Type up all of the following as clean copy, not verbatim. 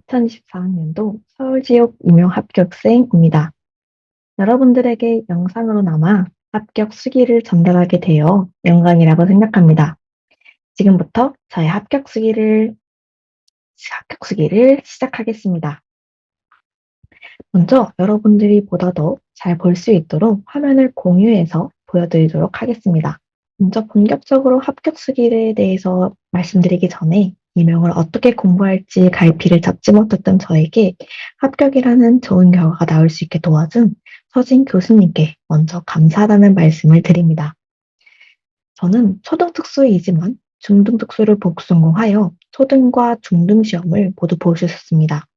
2024학년도 서울지옥 임용 합격생입니다. 여러분들에게 영상으로나마 합격 수기를 전달하게 되어 영광이라고 생각합니다. 지금부터 저의 합격 수기를 시작하겠습니다. 먼저 여러분들이 보다 더 잘 볼 수 있도록 화면을 공유해서 보여드리도록 하겠습니다. 먼저 본격적으로 합격 수기에 대해서 말씀드리기 전에 임용을 어떻게 공부할지 갈피를 잡지 못했던 저에게 합격이라는 좋은 결과가 나올 수 있게 도와준 서진 교수님께 먼저 감사하다는 말씀을 드립니다. 저는 초등특수이지만 중등특수를 복수전공하여 초등과 중등 시험을 모두 볼 수 있었습니다.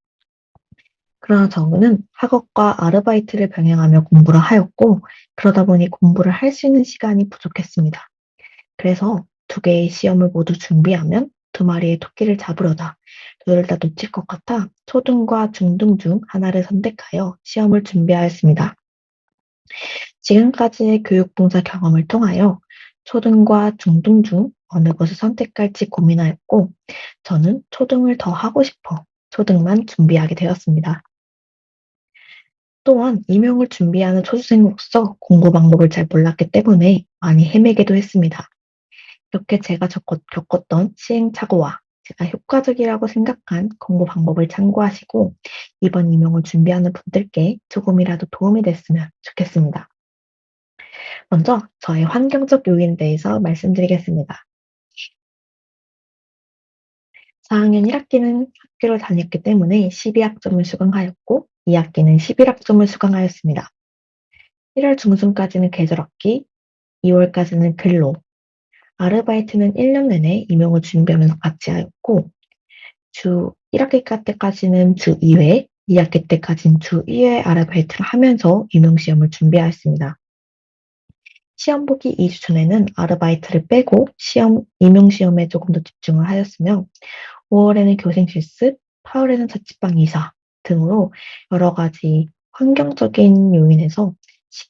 그러나 저는 학업과 아르바이트를 병행하며 공부를 하였고, 그러다 보니 공부를 할 수 있는 시간이 부족했습니다. 그래서 두 개의 시험을 모두 준비하면 두 마리의 토끼를 잡으려다 둘 다 놓칠 것 같아 초등과 중등 중 하나를 선택하여 시험을 준비하였습니다. 지금까지의 교육봉사 경험을 통하여 초등과 중등 중 어느 것을 선택할지 고민하였고, 저는 초등을 더 하고 싶어 초등만 준비하게 되었습니다. 또한 임용을 준비하는 초중생으로서 공부 방법을 잘 몰랐기 때문에 많이 헤매기도 했습니다. 이렇게 제가 겪었던 시행착오와 제가 효과적이라고 생각한 공부 방법을 참고하시고 이번 임용을 준비하는 분들께 조금이라도 도움이 됐으면 좋겠습니다. 먼저 저의 환경적 요인에 대해서 말씀드리겠습니다. 4학년 1학기는 학교를 다녔기 때문에 12학점을 수강하였고 2학기는 11학점을 수강하였습니다. 1월 중순까지는 계절학기, 2월까지는 근로, 아르바이트는 1년 내내 임용을 준비하면서 같이 하였고 주 1학기 때까지는 주 2회, 2학기 때까지는 주 2회 아르바이트를 하면서 임용 시험을 준비하였습니다. 시험 보기 2주 전에는 아르바이트를 빼고 임용 시험에 조금 더 집중을 하였으며 5월에는 교생 실습, 8월에는 자취방 이사 등으로 여러 가지 환경적인 요인에서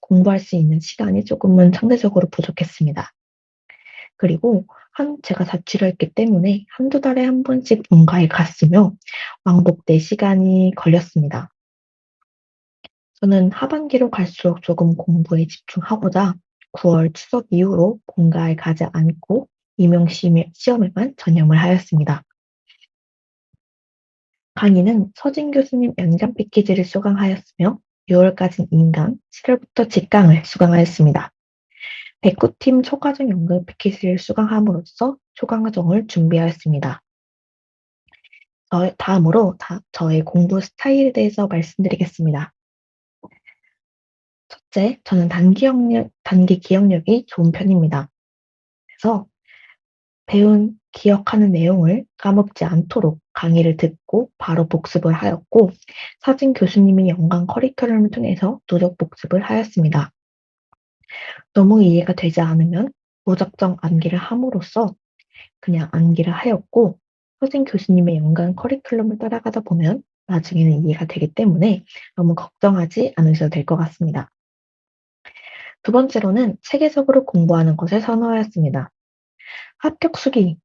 공부할 수 있는 시간이 조금은 상대적으로 부족했습니다. 그리고 제가 자취를 했기 때문에 한두 달에 한 번씩 본가에 갔으며 왕복대 시간이 걸렸습니다. 저는 하반기로 갈수록 조금 공부에 집중하고자 9월 추석 이후로 본가에 가지 않고 임용 시험에만 전념을 하였습니다. 강의는 서진 교수님 연장 패키지를 수강하였으며 6월까지는 인강, 7월부터 직강을 수강하였습니다. 백구팀 초과정 연금 패키지를 수강함으로써 초과정을 준비하였습니다. 다음으로 저의 공부 스타일에 대해서 말씀드리겠습니다. 첫째, 저는 단기 기억력이 좋은 편입니다. 그래서 기억하는 내용을 까먹지 않도록 강의를 듣고 바로 복습을 하였고, 서진 교수님이 연간 커리큘럼을 통해서 누적 복습을 하였습니다. 너무 이해가 되지 않으면 무작정 암기를 함으로써 그냥 암기를 하였고, 서진 교수님의 연간 커리큘럼을 따라가다 보면 나중에는 이해가 되기 때문에 너무 걱정하지 않으셔도 될 것 같습니다. 두 번째로는 체계적으로 공부하는 것을 선호하였습니다.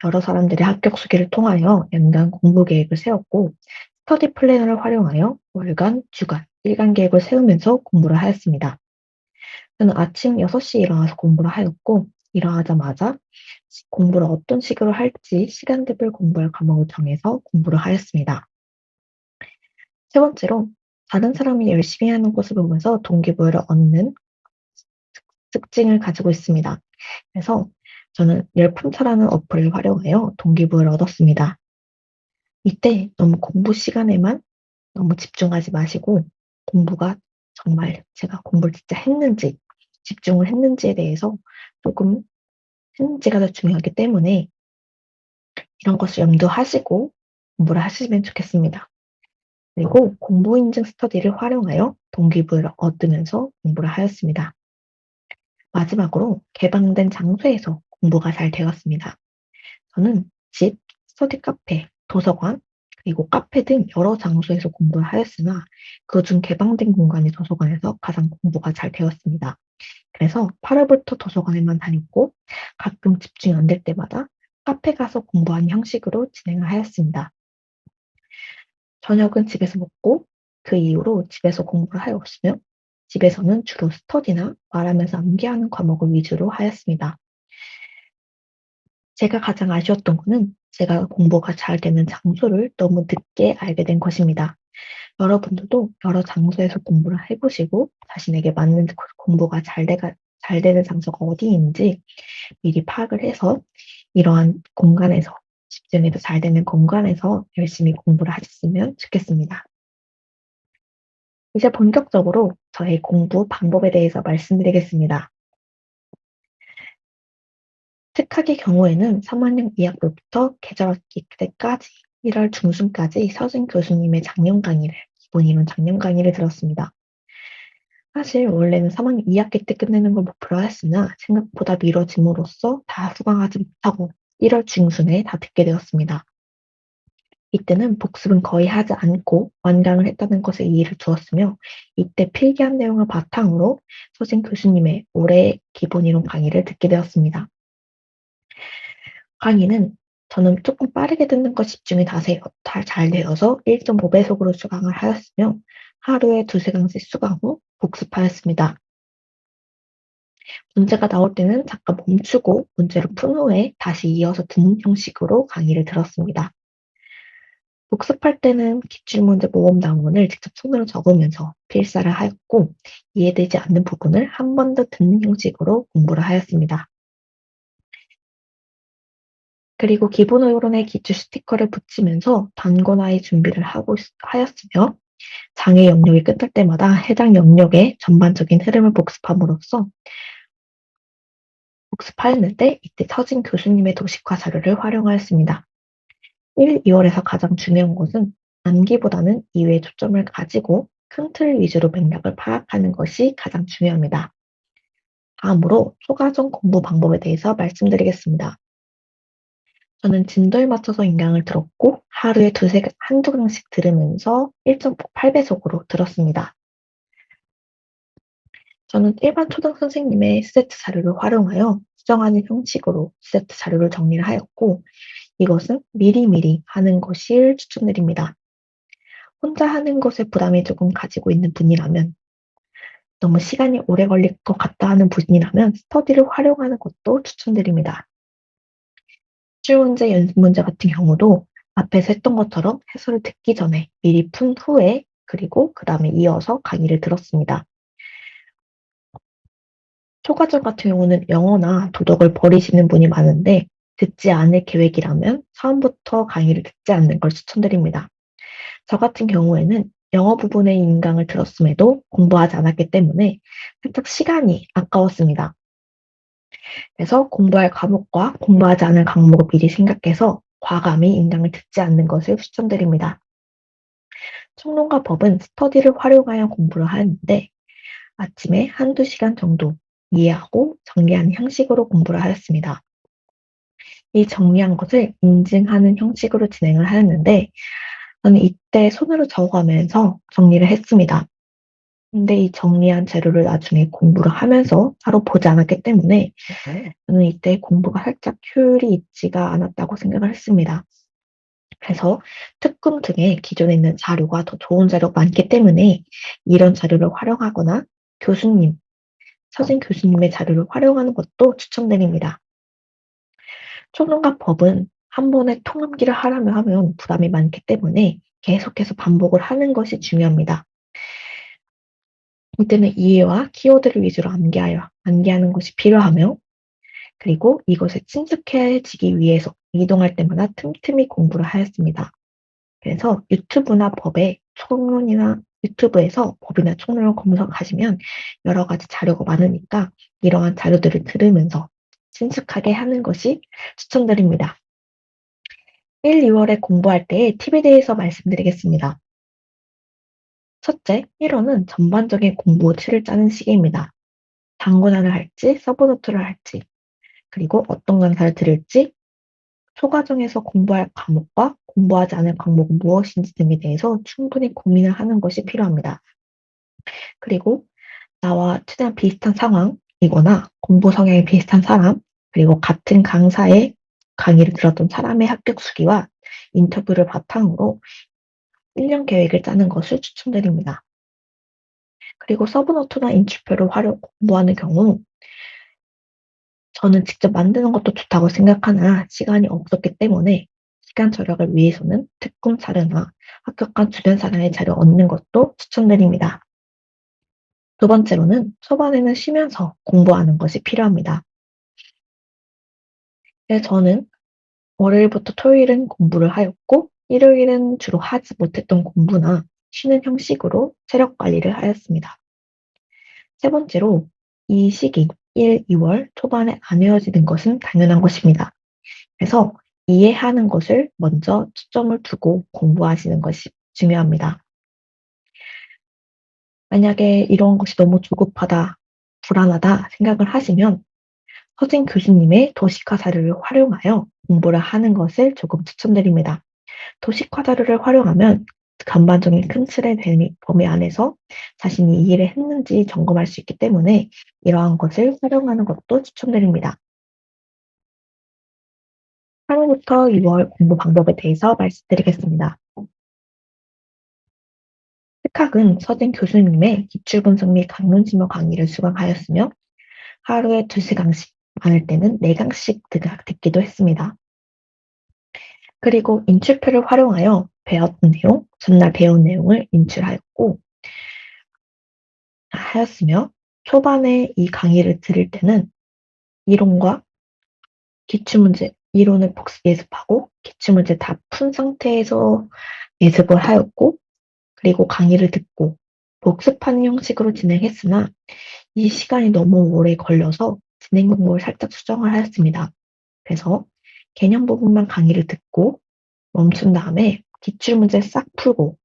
여러 사람들이 합격 수기를 통하여 연간 공부 계획을 세웠고, 스터디 플래너를 활용하여 월간, 주간, 일간 계획을 세우면서 공부를 하였습니다. 저는 아침 6시에 일어나서 공부를 하였고, 일어나자마자 공부를 어떤 식으로 할지 시간대별 공부할 과목을 정해서 공부를 하였습니다. 세 번째로, 다른 사람이 열심히 하는 것을 보면서 동기부여를 얻는 특징을 가지고 있습니다. 그래서 저는 열품차라는 어플을 활용하여 동기부여를 얻었습니다. 이때 너무 공부 시간에만 너무 집중하지 마시고 공부가 정말 제가 공부를 진짜 했는지, 집중을 했는지에 대해서 조금 했는지가 더 중요하기 때문에 이런 것을 염두하시고 공부를 하시면 좋겠습니다. 그리고 공부 인증 스터디를 활용하여 동기부여를 얻으면서 공부를 하였습니다. 마지막으로 개방된 장소에서 공부가 잘 되었습니다. 저는 집, 스터디 카페, 도서관, 그리고 카페 등 여러 장소에서 공부를 하였으나 그중 개방된 공간의 도서관에서 가장 공부가 잘 되었습니다. 그래서 8월부터 도서관에만 다녔고 가끔 집중이 안 될 때마다 카페 가서 공부하는 형식으로 진행을 하였습니다. 저녁은 집에서 먹고 그 이후로 집에서 공부를 하였으며 집에서는 주로 스터디나 말하면서 암기하는 과목을 위주로 하였습니다. 제가 가장 아쉬웠던 거는 제가 공부가 잘 되는 장소를 너무 늦게 알게 된 것입니다. 여러분들도 여러 장소에서 공부를 해 보시고 자신에게 맞는 공부가 잘 되는 장소가 어디인지 미리 파악을 해서 이러한 공간에서 집중이 더 잘 되는 공간에서 열심히 공부를 하셨으면 좋겠습니다. 이제 본격적으로 저의 공부 방법에 대해서 말씀드리겠습니다. 특학의 경우에는 3학년 2학기부터 계절학기 때까지 1월 중순까지 서진 교수님의 작년 강의를 기본 이론 작년 강의를 들었습니다. 사실 원래는 3학년 2학기 때 끝내는 걸 목표로 하였으나 생각보다 미뤄짐으로써 다 수강하지 못하고 1월 중순에 다 듣게 되었습니다. 이때는 복습은 거의 하지 않고 완강을 했다는 것에 이의를 두었으며 이때 필기한 내용을 바탕으로 서진 교수님의 올해 기본 이론 강의를 듣게 되었습니다. 강의는 저는 조금 빠르게 듣는 것 집중이 잘 되어서 1.5배속으로 수강을 하였으며 하루에 2~3강씩 수강 후 복습하였습니다. 문제가 나올 때는 잠깐 멈추고 문제를 푼 후에 다시 이어서 듣는 형식으로 강의를 들었습니다. 복습할 때는 기출문제 모범 답문을 직접 손으로 적으면서 필사를 하였고 이해되지 않는 부분을 한 번 더 듣는 형식으로 공부를 하였습니다. 그리고 기본 이론에 기출 스티커를 붙이면서 단권화의 준비를 하였으며 장애 영역이 끝날 때마다 해당 영역의 전반적인 흐름을 복습하였는데 이때 서진 교수님의 도식화 자료를 활용하였습니다. 1, 2월에서 가장 중요한 것은 암기보다는 이외에 초점을 가지고 큰 틀 위주로 맥락을 파악하는 것이 가장 중요합니다. 다음으로 초과정 공부 방법에 대해서 말씀드리겠습니다. 저는 진도에 맞춰서 인강을 들었고 하루에 한두 강씩 들으면서 1.8배속으로 들었습니다. 저는 일반 초등 선생님의 스세트 자료를 활용하여 수정하는 형식으로 스세트 자료를 정리를 하였고 이것은 미리미리 하는 것을 추천드립니다. 혼자 하는 것에 부담이 조금 가지고 있는 분이라면 너무 시간이 오래 걸릴 것 같다 하는 분이라면 스터디를 활용하는 것도 추천드립니다. 기출문제, 연습문제 같은 경우도 앞에서 했던 것처럼 해설을 듣기 전에 미리 푼 후에 그리고 그 다음에 이어서 강의를 들었습니다. 초과정 같은 경우는 영어나 도덕을 버리시는 분이 많은데 듣지 않을 계획이라면 처음부터 강의를 듣지 않는 걸 추천드립니다. 저 같은 경우에는 영어 부분의 인강을 들었음에도 공부하지 않았기 때문에 살짝 시간이 아까웠습니다. 그래서 공부할 과목과 공부하지 않을 과목을 미리 생각해서 과감히 인강을 듣지 않는 것을 추천드립니다. 총론과 법은 스터디를 활용하여 공부를 하였는데 아침에 한두 시간 정도 이해하고 정리하는 형식으로 공부를 하였습니다. 이 정리한 것을 인증하는 형식으로 진행을 하였는데 저는 이때 손으로 적어가면서 정리를 했습니다. 근데 이 정리한 재료를 나중에 공부를 하면서 따로 보지 않았기 때문에 저는 이때 공부가 살짝 효율이 있지가 않았다고 생각을 했습니다. 그래서 특금 등의 기존에 있는 자료가 더 좋은 자료가 많기 때문에 이런 자료를 활용하거나 서진 교수님의 자료를 활용하는 것도 추천드립니다. 총론과 법은 한 번에 통암기를 하려면 하면 부담이 많기 때문에 계속해서 반복을 하는 것이 중요합니다. 이때는 이해와 키워드를 위주로 암기하는 것이 필요하며 그리고 이것에 친숙해지기 위해서 이동할 때마다 틈틈이 공부를 하였습니다. 그래서 유튜브에서 법이나 총론을 검색하시면 여러 가지 자료가 많으니까 이러한 자료들을 들으면서 친숙하게 하는 것이 추천드립니다. 1, 2월에 공부할 때의 팁에 대해서 말씀드리겠습니다. 첫째, 1월은 전반적인 공부 틀을 짜는 시기입니다. 단권화를 할지, 서브노트를 할지, 그리고 어떤 강사를 들을지, 초과정에서 공부할 과목과 공부하지 않을 과목은 무엇인지 등에 대해서 충분히 고민을 하는 것이 필요합니다. 그리고 나와 최대한 비슷한 상황이거나 공부 성향이 비슷한 사람, 그리고 같은 강사의 강의를 들었던 사람의 합격 수기와 인터뷰를 바탕으로 1년 계획을 짜는 것을 추천드립니다. 그리고 서브노트나 인출표를 공부하는 경우 저는 직접 만드는 것도 좋다고 생각하나 시간이 없었기 때문에 시간 절약을 위해서는 특공 자료나 합격한 주변 사람의 자료 얻는 것도 추천드립니다. 두 번째로는 초반에는 쉬면서 공부하는 것이 필요합니다. 그래서 저는 월요일부터 토요일은 공부를 하였고 일요일은 주로 하지 못했던 공부나 쉬는 형식으로 체력 관리를 하였습니다. 세 번째로 이 시기 1, 2월 초반에 안 외워지는 것은 당연한 것입니다. 그래서 이해하는 것을 먼저 초점을 두고 공부하시는 것이 중요합니다. 만약에 이런 것이 너무 조급하다, 불안하다 생각을 하시면 서진 교수님의 도식화 자료를 활용하여 공부를 하는 것을 조금 추천드립니다. 도식화 자료를 활용하면 전반적인 큰 틀의 범위 안에서 자신이 이해를 했는지 점검할 수 있기 때문에 이러한 것을 활용하는 것도 추천드립니다. 8월부터 6월 공부 방법에 대해서 말씀드리겠습니다. 특학은 서진 교수님의 기출분석 및 강론지명 강의를 수강하였으며 하루에 2시간씩, 많을 때는 4강씩 듣기도 했습니다. 그리고 인출표를 활용하여 배웠던 내용, 전날 배운 내용을 인출하였고 하였으며 초반에 이 강의를 들을 때는 이론과 기출문제, 이론을 예습하고 기출문제 다 푼 상태에서 예습을 하였고 그리고 강의를 듣고 복습하는 형식으로 진행했으나 이 시간이 너무 오래 걸려서 진행 방법을 살짝 수정을 하였습니다. 그래서 개념 부분만 강의를 듣고 멈춘 다음에 기출문제 싹 풀고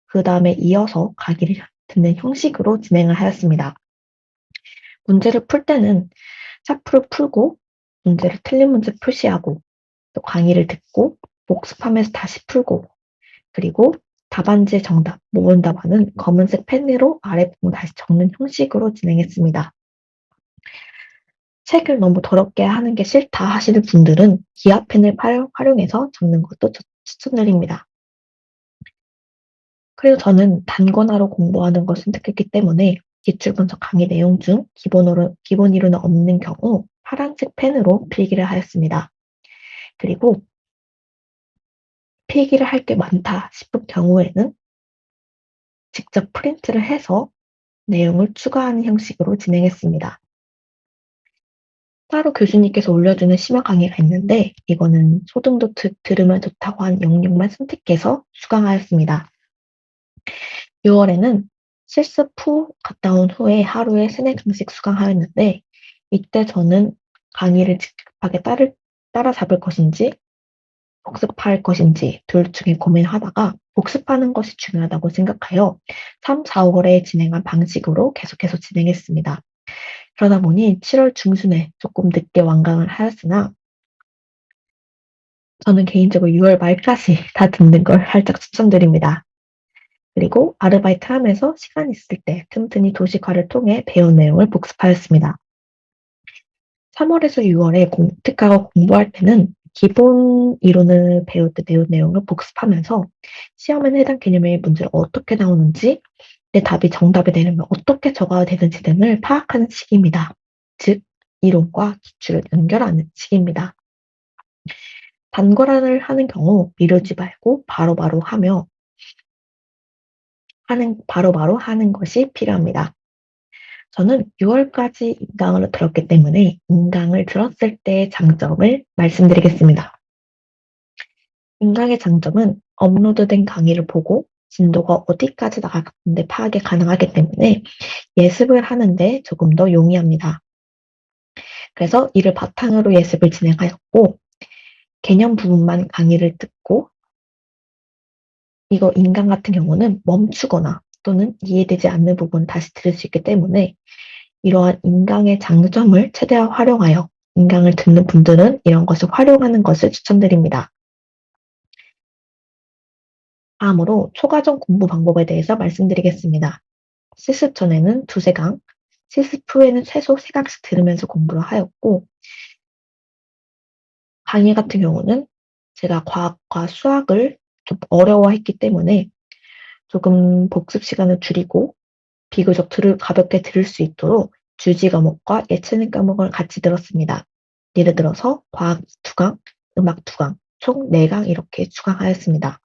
그 다음에 이어서 강의를 듣는 형식으로 진행을 하였습니다. 문제를 풀 때는 차프를 풀고 문제를 틀린 문제 표시하고 또 강의를 듣고 복습하면서 다시 풀고 그리고 답안지의 정답, 모든 답안은 검은색 펜으로 아래 부분 다시 적는 형식으로 진행했습니다. 책을 너무 더럽게 하는 게 싫다 하시는 분들은 기아펜을 활용해서 적는 것도 추천드립니다. 그리고 저는 단권화로 공부하는 걸 선택했기 때문에 기출 분석 강의 내용 중 기본 이론은 없는 경우 파란색 펜으로 필기를 하였습니다. 그리고 필기를 할 게 많다 싶은 경우에는 직접 프린트를 해서 내용을 추가하는 형식으로 진행했습니다. 따로 교수님께서 올려주는 심화 강의가 있는데 이거는 소등도 들으면 좋다고 한 영역만 선택해서 수강하였습니다. 6월에는 실습 후 갔다 온 후에 하루에 3-4강씩 수강하였는데 이때 저는 강의를 직접하게 따라잡을 것인지 복습할 것인지 둘 중에 고민하다가 복습하는 것이 중요하다고 생각하여 3, 4월에 진행한 방식으로 계속해서 진행했습니다. 그러다 보니 7월 중순에 조금 늦게 완강을 하였으나 저는 개인적으로 6월 말까지 다 듣는 걸 살짝 추천드립니다. 그리고 아르바이트를 하면서 시간 있을 때 틈틈이 도식화를 통해 배운 내용을 복습하였습니다. 3월에서 6월에 특강을 공부할 때는 기본 이론을 배울 때 배운 내용을 복습하면서 시험에는 해당 개념의 문제를 어떻게 나오는지 내 답이 정답이 되려면 어떻게 적어야 되는지 등을 파악하는 시기입니다. 즉, 이론과 기출을 연결하는 시기입니다. 단거란을 하는 경우 미루지 말고 바로바로 바로바로 하는 것이 필요합니다. 저는 6월까지 인강을 들었기 때문에 인강을 들었을 때의 장점을 말씀드리겠습니다. 인강의 장점은 업로드된 강의를 보고 진도가 어디까지 나갔는데 파악이 가능하기 때문에 예습을 하는데 조금 더 용이합니다. 그래서 이를 바탕으로 예습을 진행하였고 개념 부분만 강의를 듣고 이거 인강 같은 경우는 멈추거나 또는 이해되지 않는 부분 다시 들을 수 있기 때문에 이러한 인강의 장점을 최대한 활용하여 인강을 듣는 분들은 이런 것을 활용하는 것을 추천드립니다. 다음으로 초과정 공부 방법에 대해서 말씀드리겠습니다. 실습 전에는 2-3강, 실습 후에는 최소 3강씩 들으면서 공부를 하였고 강의 같은 경우는 제가 과학과 수학을 좀 어려워했기 때문에 조금 복습 시간을 줄이고 비교적 가볍게 들을 수 있도록 주지 과목과 예체능 과목을 같이 들었습니다. 예를 들어서 과학 2강, 음악 2강, 총 4강 이렇게 추강하였습니다.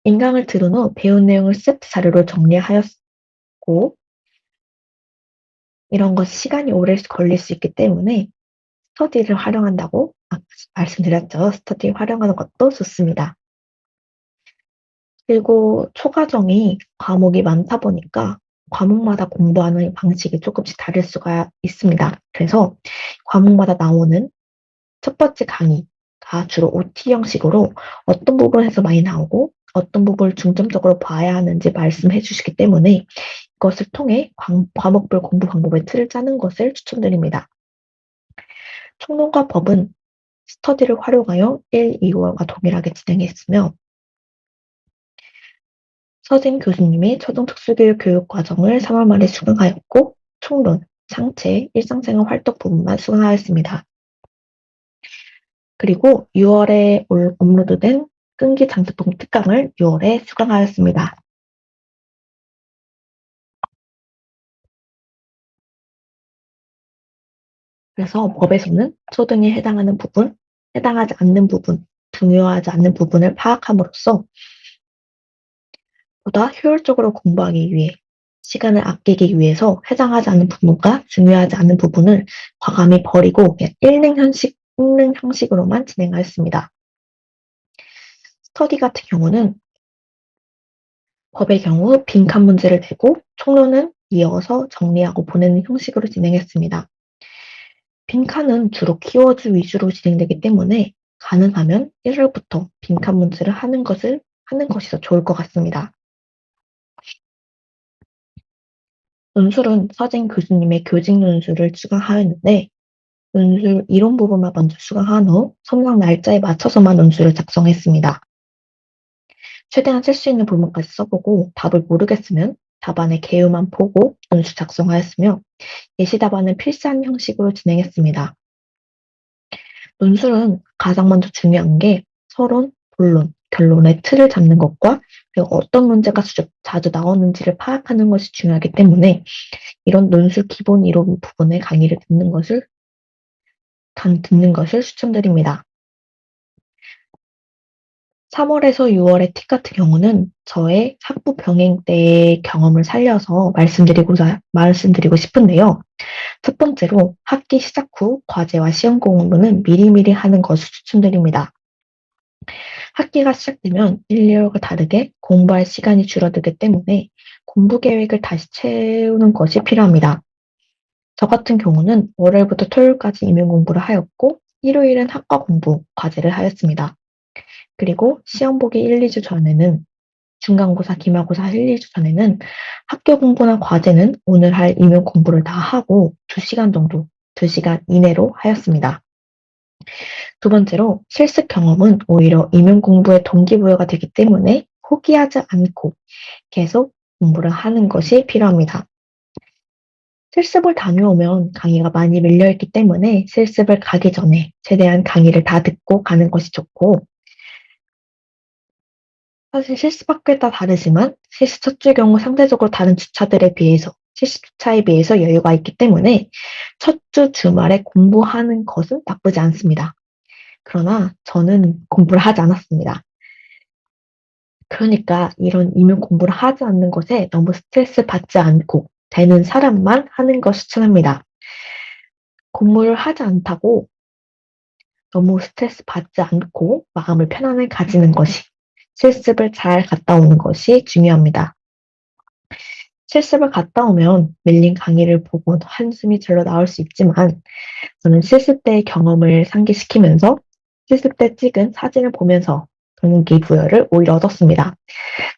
인강을 들은 후 배운 내용을 세트 자료로 정리하였고 이런 것 시간이 오래 걸릴 수 있기 때문에 스터디를 활용한다고 말씀드렸죠. 스터디 활용하는 것도 좋습니다. 그리고 초과정이 과목이 많다 보니까 과목마다 공부하는 방식이 조금씩 다를 수가 있습니다. 그래서 과목마다 나오는 첫 번째 강의가 주로 OT 형식으로 어떤 부분에서 많이 나오고 어떤 부분을 중점적으로 봐야 하는지 말씀해 주시기 때문에 이것을 통해 과목별 공부 방법의 틀을 짜는 것을 추천드립니다. 총론과 법은 스터디를 활용하여 1, 2월과 동일하게 진행했으며 서진 교수님의 초등특수교육 교육과정을 3월 말에 수강하였고 총론, 상체, 일상생활 활동 부분만 수강하였습니다. 그리고 6월에 업로드된 끈기 장수풍 특강을 6월에 수강하였습니다. 그래서 법에서는 초등에 해당하는 부분, 해당하지 않는 부분, 중요하지 않는 부분을 파악함으로써 보다 효율적으로 공부하기 위해 시간을 아끼기 위해서 해당하지 않는 부분과 중요하지 않은 부분을 과감히 버리고 그냥 읽는 형식으로만 진행하였습니다. 스터디 같은 경우는 법의 경우 빈칸 문제를 내고 총론은 이어서 정리하고 보내는 형식으로 진행했습니다. 빈칸은 주로 키워드 위주로 진행되기 때문에 가능하면 1월부터 빈칸 문제를 하는 것이 더 좋을 것 같습니다. 논술은 서진 교수님의 교직 논술을 수강하였는데 논술 이론 부분만 먼저 수강한 후 선상 날짜에 맞춰서만 논술을 작성했습니다. 최대한 쓸 수 있는 부분까지 써보고 답을 모르겠으면 답안의 개요만 보고 논술 작성하였으며 예시 답안은 필사한 형식으로 진행했습니다. 논술은 가장 먼저 중요한 게 서론, 본론, 결론의 틀을 잡는 것과 그리고 어떤 문제가 자주 나오는지를 파악하는 것이 중요하기 때문에 이런 논술 기본 이론 부분의 강의를 듣는 것을 추천드립니다. 3월에서 6월의 팁 같은 경우는 저의 학부 병행 때의 경험을 살려서 말씀드리고 싶은데요. 첫 번째로 학기 시작 후 과제와 시험 공부는 미리미리 하는 것을 추천드립니다. 학기가 시작되면 1, 2월과 다르게 공부할 시간이 줄어들기 때문에 공부 계획을 다시 채우는 것이 필요합니다. 저 같은 경우는 월요일부터 토요일까지 임용 공부를 하였고 일요일은 학과 공부, 과제를 하였습니다. 그리고 시험 보기 1, 2주 전에는 중간고사, 기말고사 1, 2주 전에는 학교 공부나 과제는 오늘 할 임용 공부를 다 하고 2시간 정도, 2시간 이내로 하였습니다. 두 번째로 실습 경험은 오히려 임용 공부의 동기부여가 되기 때문에 포기하지 않고 계속 공부를 하는 것이 필요합니다. 실습을 다녀오면 강의가 많이 밀려있기 때문에 실습을 가기 전에 최대한 강의를 다 듣고 가는 것이 좋고 사실 실습학교에 따라 다르지만 실습 첫 주 경우 상대적으로 다른 주차들에 비해서 실습 주차에 비해서 여유가 있기 때문에 첫 주 주말에 공부하는 것은 나쁘지 않습니다. 그러나 저는 공부를 하지 않았습니다. 그러니까 이런 임용 공부를 하지 않는 것에 너무 스트레스 받지 않고 되는 사람만 하는 걸 추천합니다. 공부를 하지 않다고 너무 스트레스 받지 않고 마음을 편안하게 가지는 것이 실습을 잘 갔다 오는 것이 중요합니다. 실습을 갔다 오면 밀린 강의를 보고 한숨이 절로 나올 수 있지만 저는 실습 때의 경험을 상기시키면서 실습 때 찍은 사진을 보면서 동기부여를 오히려 얻었습니다.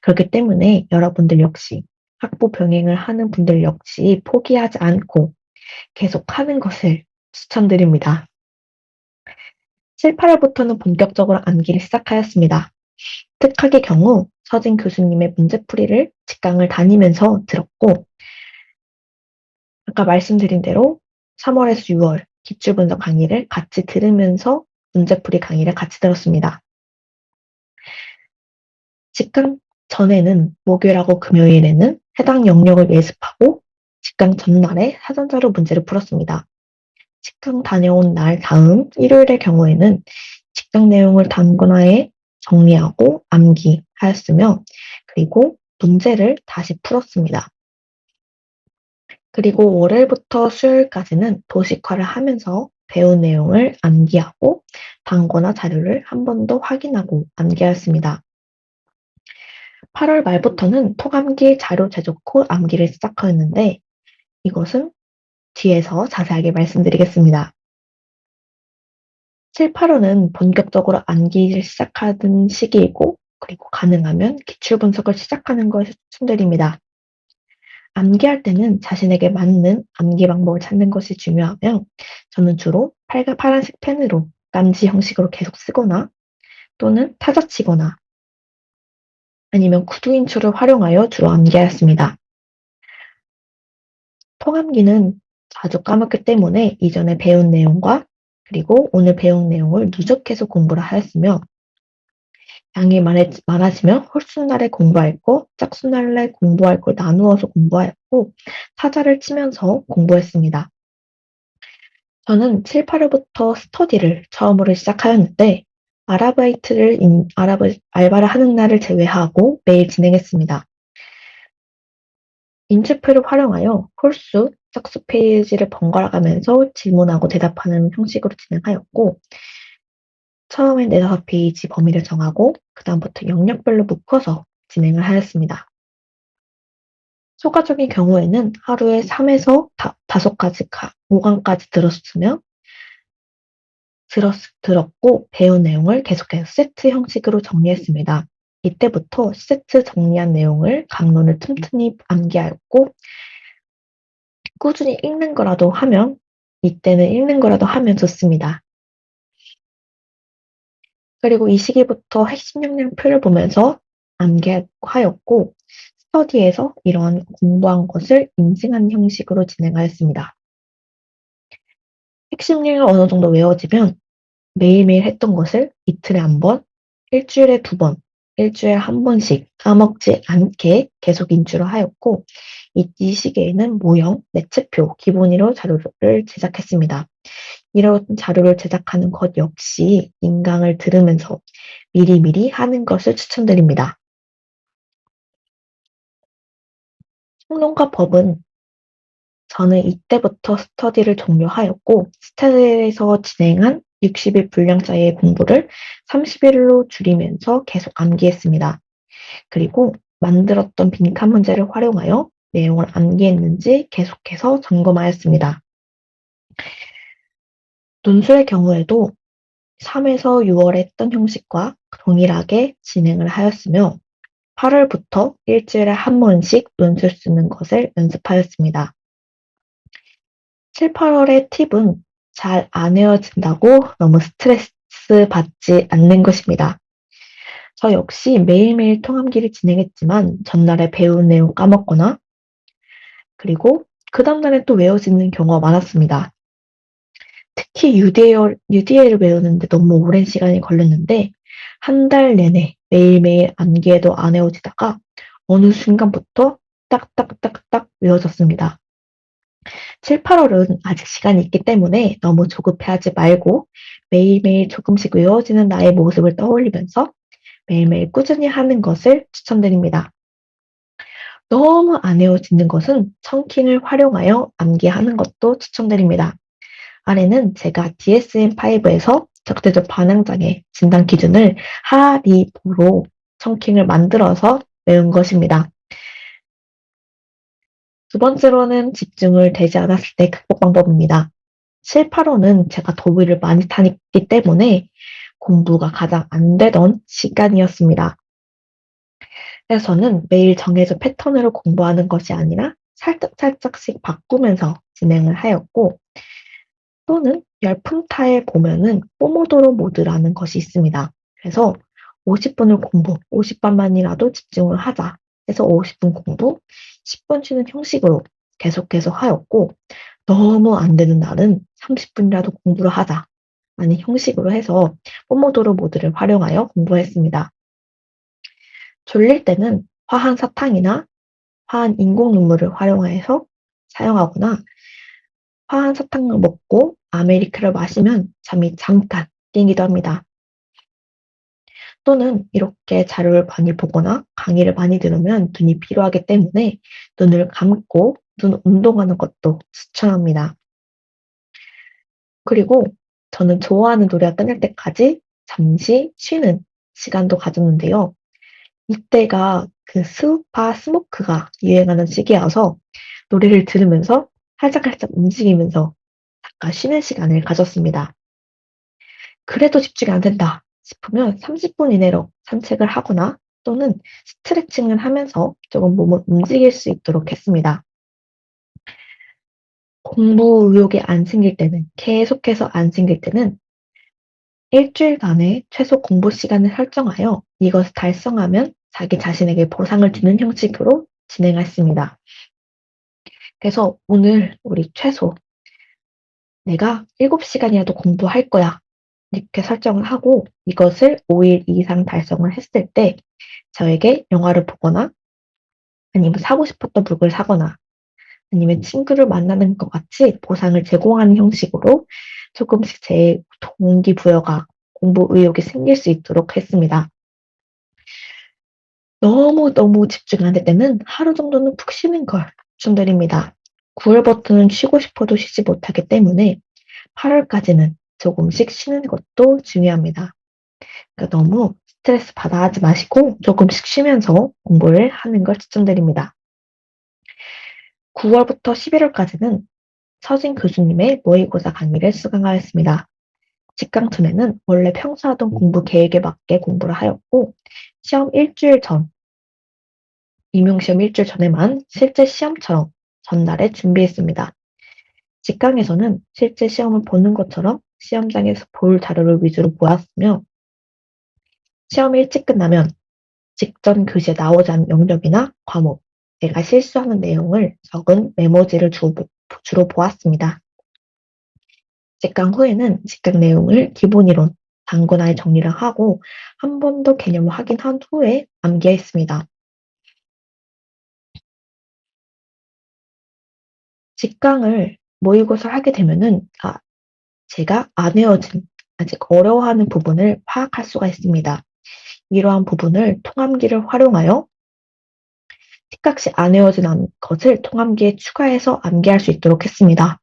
그렇기 때문에 여러분들 역시 학부 병행을 하는 분들 역시 포기하지 않고 계속하는 것을 추천드립니다. 7, 8월부터는 본격적으로 암기를 시작하였습니다. 특학의 경우 서진 교수님의 문제풀이를 직강을 다니면서 들었고 아까 말씀드린 대로 3월에서 6월 기출분석 강의를 같이 들으면서 문제풀이 강의를 같이 들었습니다. 직강 전에는 목요일하고 금요일에는 해당 영역을 예습하고 직강 전날에 사전자료 문제를 풀었습니다. 직강 다녀온 날 다음 일요일의 경우에는 직강 내용을 단권화에 정리하고 암기하였으며 그리고 문제를 다시 풀었습니다. 그리고 월요일부터 수요일까지는 도식화를 하면서 배운 내용을 암기하고 단권화 자료를 한 번 더 확인하고 암기하였습니다. 8월 말부터는 토감기 자료 제작 후 암기를 시작하였는데 이것은 뒤에서 자세하게 말씀드리겠습니다. 7, 8월은 본격적으로 암기를 시작하는 시기이고 그리고 가능하면 기출 분석을 시작하는 것을 추천드립니다. 암기할 때는 자신에게 맞는 암기 방법을 찾는 것이 중요하며 저는 주로 파란색 펜으로 깜지 형식으로 계속 쓰거나 또는 타자치거나 아니면 구두인출을 활용하여 주로 암기하였습니다. 통암기는 자주 까먹기 때문에 이전에 배운 내용과 그리고 오늘 배운 내용을 누적해서 공부를 하였으며 양이 많아지면 홀수날에 공부할 거, 짝수날에 공부할 걸 나누어서 공부하였고 타자를 치면서 공부했습니다. 저는 7, 8월부터 스터디를 처음으로 시작하였는데 알바를 하는 날을 제외하고 매일 진행했습니다. 인체표를 활용하여 홀수, 짝수 페이지를 번갈아 가면서 질문하고 대답하는 형식으로 진행하였고 처음에 4~5페이지 범위를 정하고 그 다음부터 영역별로 묶어서 진행을 하였습니다. 소가적인 경우에는 하루에 3에서 5가지 5강까지 들었고 배운 내용을 계속해서 세트 형식으로 정리했습니다. 이때부터 세트 정리한 내용을 강론을 틈틈이 암기하였고 꾸준히 이때는 읽는 거라도 하면 좋습니다. 그리고 이 시기부터 핵심 역량표를 보면서 암기하였고 스터디에서 이러한 공부한 것을 인증하는 형식으로 진행하였습니다. 핵심 역량을 어느 정도 외워지면 매일매일 했던 것을 이틀에 한 번, 일주일에 2번, 일주일에 한 번씩 까먹지 않게 계속 인출을 하였고 이 시기에는 모형, 내체표, 기본으로 자료를 제작했습니다. 이런 자료를 제작하는 것 역시 인강을 들으면서 미리미리 하는 것을 추천드립니다. 총론과 법은 저는 이때부터 스터디를 종료하였고 스터디에서 진행한 60일 분량짜리의 공부를 30일로 줄이면서 계속 암기했습니다. 그리고 만들었던 빈칸 문제를 활용하여 내용을 암기했는지 계속해서 점검하였습니다. 논술의 경우에도 3에서 6월에 했던 형식과 동일하게 진행을 하였으며 8월부터 일주일에 한 번씩 논술 쓰는 것을 연습하였습니다. 7, 8월의 팁은 잘 안 외워진다고 너무 스트레스 받지 않는 것입니다. 저 역시 매일매일 통암기를 진행했지만 전날에 배운 내용 까먹거나 그리고 그 다음날에 또 외워지는 경우가 많았습니다. 특히 UDA를 외우는데 너무 오랜 시간이 걸렸는데 한 달 내내 매일매일 암기해도 안 외워지다가 어느 순간부터 딱딱딱딱 외워졌습니다. 7, 8월은 아직 시간이 있기 때문에 너무 조급해하지 말고 매일매일 조금씩 외워지는 나의 모습을 떠올리면서 매일매일 꾸준히 하는 것을 추천드립니다. 너무 안 외워지는 것은 청킹을 활용하여 암기하는 것도 추천드립니다. 아래는 제가 DSM-5에서 적대적 반항장애 진단 기준을 하리보로 청킹을 만들어서 외운 것입니다. 두 번째로는 집중을 되지 않았을 때 극복 방법입니다. 7, 8호는 제가 더위를 많이 타기 때문에 공부가 가장 안 되던 시간이었습니다. 그래서 저는 매일 정해진 패턴으로 공부하는 것이 아니라 살짝씩 바꾸면서 진행을 하였고 또는 열풍타에 보면은 포모도로 모드라는 것이 있습니다. 그래서 50분을 공부, 50분만이라도 집중을 하자 해서 50분 공부, 10분 쉬는 형식으로 계속해서 하였고 너무 안 되는 날은 30분이라도 공부를 하자 라는 형식으로 해서 포모도로 모드를 활용하여 공부했습니다. 졸릴 때는 화한 사탕이나 화한 인공 눈물을 활용해서 사용하거나 화한 사탕을 먹고 아메리카를 마시면 잠이 잠깐 깨기도 합니다. 또는 이렇게 자료를 많이 보거나 강의를 많이 들으면 눈이 피로하기 때문에 눈을 감고 눈 운동하는 것도 추천합니다. 그리고 저는 좋아하는 노래가 끝날 때까지 잠시 쉬는 시간도 가졌는데요. 이때가 그 스우파 스모크가 유행하는 시기여서 노래를 들으면서 살짝살짝 움직이면서 잠깐 쉬는 시간을 가졌습니다. 그래도 집중이 안 된다 싶으면 30분 이내로 산책을 하거나 또는 스트레칭을 하면서 조금 몸을 움직일 수 있도록 했습니다. 공부 의욕이 안 생길 때는, 계속해서 안 생길 때는 일주일간의 최소 공부 시간을 설정하여 이것을 달성하면 자기 자신에게 보상을 주는 형식으로 진행했습니다. 그래서 오늘 우리 최소 내가 7시간이라도 공부할 거야. 이렇게 설정을 하고 이것을 5일 이상 달성을 했을 때 저에게 영화를 보거나 아니면 사고 싶었던 물건을 사거나 아니면 친구를 만나는 것 같이 보상을 제공하는 형식으로 조금씩 제 동기부여가 공부 의욕이 생길 수 있도록 했습니다. 너무너무 집중 안 될 때는 하루 정도는 푹 쉬는 걸 추천드립니다. 9월부터는 쉬고 싶어도 쉬지 못하기 때문에 8월까지는 조금씩 쉬는 것도 중요합니다. 그러니까 너무 스트레스 받아 하지 마시고 조금씩 쉬면서 공부를 하는 걸 추천드립니다. 9월부터 11월까지는 서진 교수님의 모의고사 강의를 수강하였습니다. 직강투에는 원래 평소 하던 공부 계획에 맞게 공부를 하였고 시험 일주일 전, 임용시험 일주일 전에만 실제 시험처럼 전날에 준비했습니다. 직강에서는 실제 시험을 보는 것처럼 시험장에서 볼 자료를 위주로 보았으며 시험이 일찍 끝나면 직전 교시에 나오지 않은 영역이나 과목, 내가 실수하는 내용을 적은 메모지를 주로 보았습니다. 직강 후에는 직강 내용을 기본 이론, 단권화에 정리를 하고 한 번 더 개념을 확인한 후에 암기했습니다. 직강을 모의고사를 하게 되면은 제가 안 외워진 아직 어려워하는 부분을 파악할 수가 있습니다. 이러한 부분을 통암기를 활용하여 tik각시 안 외워진 것을 통암기에 추가해서 암기할 수 있도록 했습니다.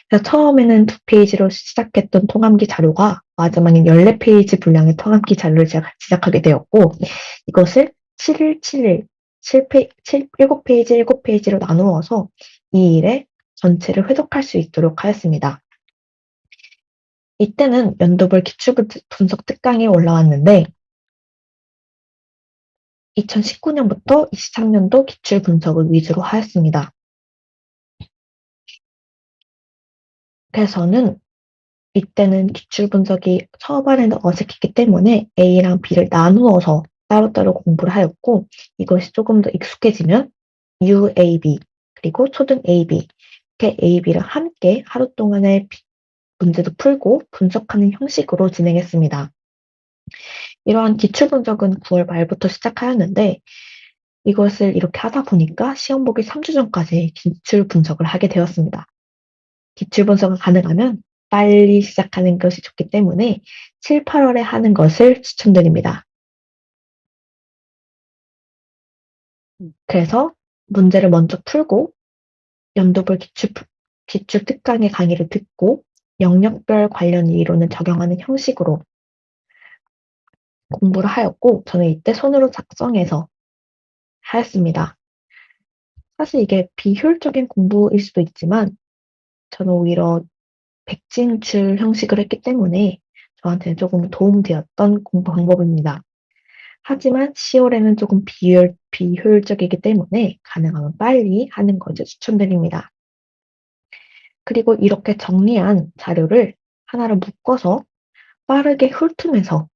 그래서 처음에는 2페이지로 시작했던 통암기 자료가 마지막엔 14페이지 분량의 통암기 자료를 제가 시작하게 되었고 이것을 7일, 7일, 7페이지, 7페이지로 나누어서 이 일에 전체를 회독할 수 있도록 하였습니다. 이때는 연도별 기출분석 특강이 올라왔는데 2019년부터 23년도 기출분석을 위주로 하였습니다. 그래서는 이때는 기출분석이 초반에는 어색했기 때문에 A랑 B를 나누어서 따로따로 공부를 하였고 이것이 조금 더 익숙해지면 UAB 그리고 초등 AB 이렇게 AB랑 함께 하루 동안의 문제도 풀고 분석하는 형식으로 진행했습니다. 이러한 기출분석은 9월 말부터 시작하였는데 이것을 이렇게 하다 보니까 시험 보기 3주 전까지 기출 분석을 하게 되었습니다. 기출 분석이 가능하면 빨리 시작하는 것이 좋기 때문에 7, 8월에 하는 것을 추천드립니다. 그래서 문제를 먼저 풀고 연도별 기출 특강의 강의를 듣고 영역별 관련 이론을 적용하는 형식으로 공부를 하였고 저는 이때 손으로 작성해서 하였습니다. 사실 이게 비효율적인 공부일 수도 있지만 저는 오히려 백진출 형식을 했기 때문에 저한테는 조금 도움되었던 공부 방법입니다. 하지만 10월에는 조금 비효율적이기 때문에 가능하면 빨리 하는 것을 추천드립니다. 그리고 이렇게 정리한 자료를 하나로 묶어서 빠르게 훑으면서